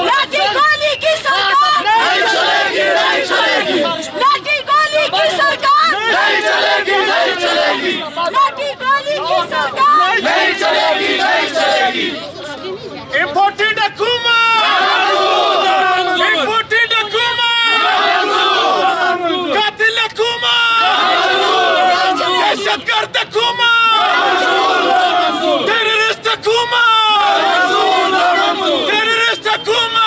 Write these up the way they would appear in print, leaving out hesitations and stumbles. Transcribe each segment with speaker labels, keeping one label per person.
Speaker 1: लाठी गोली की सरकार नहीं चलेगी, नहीं चलेगी। लाठी गोली की सरकार नहीं चलेगी, नहीं चलेगी। लाठी गोली की सरकार नहीं चलेगी, नहीं चलेगी।
Speaker 2: इम्पोर्टेड हुकूमत, इम्पोर्टेड हुकूमत, कातिल हुकूमत, दहशतगर्द हुकूमत, टेररिस्ट हुकूमत, टेररिस्ट हुकूमत।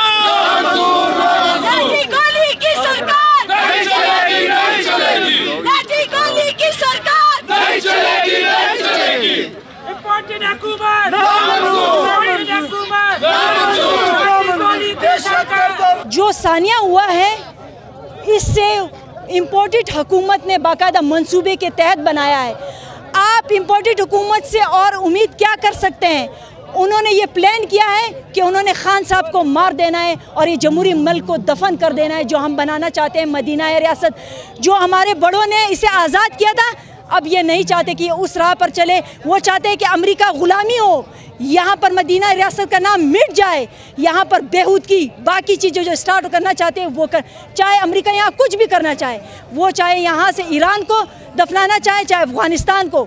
Speaker 1: लाठी गोली की सरकार
Speaker 2: नहीं चलेगी, नहीं चलेगी।
Speaker 1: लाठी गोली की सरकार
Speaker 2: नहीं चलेगी, नहीं चलेगी।
Speaker 3: इम्पोर्टेड हुकूमत,
Speaker 4: जो सानिया हुआ है इससे इम्पोर्टेड हुकूमत ने बाकायदा मंसूबे के तहत बनाया है। आप इम्पोर्टेड हुकूमत से और उम्मीद क्या कर सकते हैं? उन्होंने ये प्लान किया है कि उन्होंने खान साहब को मार देना है और ये जमहूरी मुल्क को दफन कर देना है, जो हम बनाना चाहते हैं मदीना रियासत। जो हमारे बड़ों ने इसे आज़ाद किया था, अब ये नहीं चाहते कि उस राह पर चले। वो चाहते हैं कि अमेरिका ग़ुलामी हो, यहाँ पर मदीना रियासत का नाम मिट जाए, यहाँ पर बेहूद की बाकी चीज़ें जो स्टार्ट करना चाहते हैं वो कर। चाहे अमेरिका यहाँ कुछ भी करना चाहे, वो चाहे यहाँ से ईरान को दफनाना चाहे, चाहे अफ़गानिस्तान को,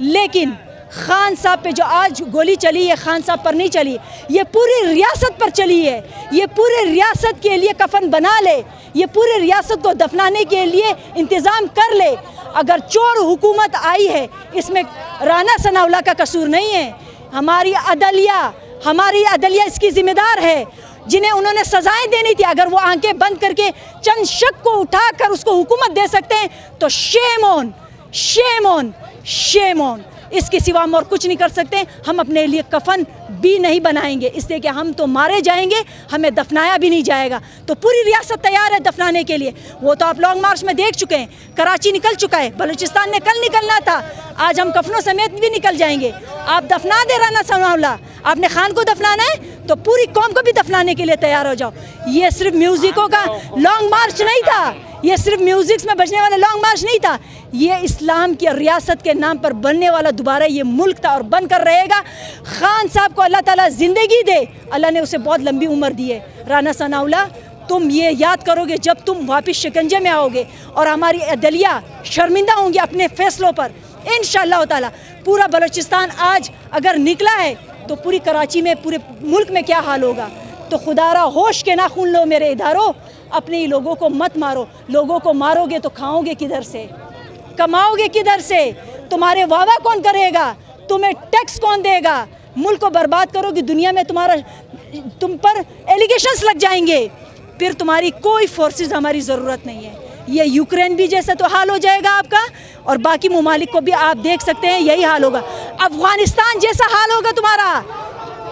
Speaker 4: लेकिन खान साहब पे जो आज गोली चली है, खान साहब पर नहीं चली, ये पूरी रियासत पर चली है। ये पूरे रियासत के लिए कफन बना ले, ये पूरे रियासत को दफनाने के लिए इंतज़ाम कर ले। अगर चोर हुकूमत आई है, इसमें राना सनाउल्लाह का कसूर नहीं है। हमारी अदलिया इसकी ज़िम्मेदार है, जिन्हें उन्होंने सज़ाएं देनी थी। अगर वो आंखें बंद करके चंद शक को उठाकर उसको हुकूमत दे सकते हैं तो shame on, shame on, shame on. इसके सिवा हम और कुछ नहीं कर सकते। हम अपने लिए कफन भी नहीं बनाएंगे, इसलिए कि हम तो मारे जाएंगे, हमें दफनाया भी नहीं जाएगा। तो पूरी रियासत तैयार है दफनाने के लिए। वो तो आप लॉन्ग मार्च में देख चुके हैं, कराची निकल चुका है, बलूचिस्तान ने कल निकलना था, आज हम कफनों समेत भी निकल जाएंगे। आप दफना दे राना सनाउल्लाह, आपने खान को दफनाना है तो पूरी कौम को भी दफनाने के लिए तैयार हो जाओ। ये सिर्फ म्यूज़िकों का लॉन्ग मार्च नहीं था, ये सिर्फ म्यूज़िक्स में बजने वाला लॉन्ग मार्च नहीं था, ये इस्लाम की रियासत के नाम पर बनने वाला दोबारा ये मुल्क था और बन कर रहेगा। खान साहब को अल्लाह ताला ज़िंदगी दे, अल्लाह ने उसे बहुत लंबी उम्र दी है। राना सनाउल्लाह, तुम ये याद करोगे जब तुम वापस शिकंजे में आओगे और हमारी अदलिया शर्मिंदा होंगी अपने फ़ैसलों पर, इंशाअल्लाह ताला। पूरा बलूचिस्तान आज अगर निकला है तो पूरी कराची में, पूरे मुल्क में क्या हाल होगा। तो खुदारा होश के नाखून लो मेरे इधारों, अपने ही लोगों को मत मारो। लोगों को मारोगे तो खाओगे किधर से, कमाओगे किधर से, तुम्हारे वादा कौन करेगा, तुम्हें टैक्स कौन देगा। मुल्क को बर्बाद करोगे, दुनिया में तुम पर एलिगेशंस लग जाएंगे, फिर तुम्हारी कोई फोर्सेस हमारी ज़रूरत नहीं है। ये यूक्रेन भी जैसा तो हाल हो जाएगा आपका, और बाकी ममालिक को भी आप देख सकते हैं यही हाल होगा। अफ़गानिस्तान जैसा हाल होगा तुम्हारा,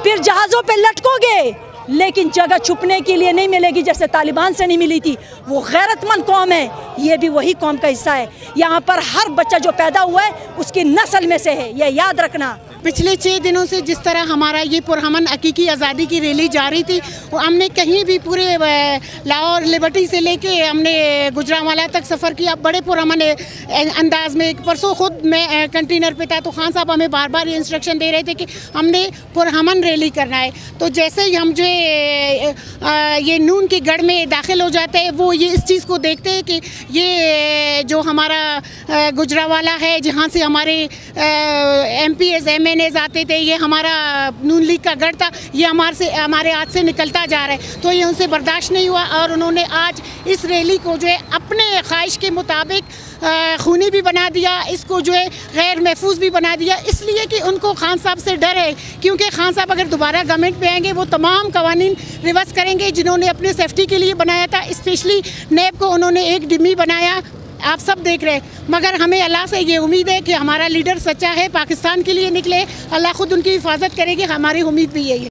Speaker 4: फिर जहाज़ों पे लटकोगे, लेकिन जगह छुपने के लिए नहीं मिलेगी, जैसे तालिबान से नहीं मिली थी। वो गैरतमंद कौम है, ये भी वही कौम का हिस्सा है। यहाँ पर हर बच्चा जो पैदा हुआ है उसकी नस्ल में से है, ये याद रखना।
Speaker 5: पिछले 6 दिनों से जिस तरह हमारा ये पुरअमन हकीकी आज़ादी की रैली जारी थी, हमने कहीं भी पूरे लाहौर लिबर्टी से लेके हमने गुजरांवाला तक सफ़र किया बड़े पुरअमन अंदाज में। परसों खुद मैं कंटेनर पे था तो खान साहब हमें बार बार ये इंस्ट्रक्शन दे रहे थे कि हमने पुरअमन रैली करना है। तो जैसे ही हम जो ये नून के गढ़ में दाखिल हो जाते हैं, वो ये इस चीज़ को देखते हैं कि ये जो हमारा गुजरांवाला है, जहाँ से हमारे MPs MNAs आते थे, ये हमारा नून लीग का गढ़ था, ये हमारे हाथ से निकलता जा रहा है। तो ये उनसे बर्दाश्त नहीं हुआ और उन्होंने आज इस रैली को जो है अपने ख्वाहिश के मुताबिक खूनी भी बना दिया, इसको जो है गैर महफूज भी बना दिया, इसलिए कि उनको खान साहब से डर है। क्योंकि खान साहब अगर दोबारा गवर्नमेंट पे आएंगे, वो तमाम कवानीन रिवर्स करेंगे जिन्होंने अपनी सेफ्टी के लिए बनाया था। स्पेशली नैब को उन्होंने एक डिमी बनाया, आप सब देख रहे हैं। मगर हमें अल्लाह से ये उम्मीद है कि हमारा लीडर सच्चा है, पाकिस्तान के लिए निकले, अल्लाह खुद उनकी हिफाजत करेगी, हमारी उम्मीद भी यही है।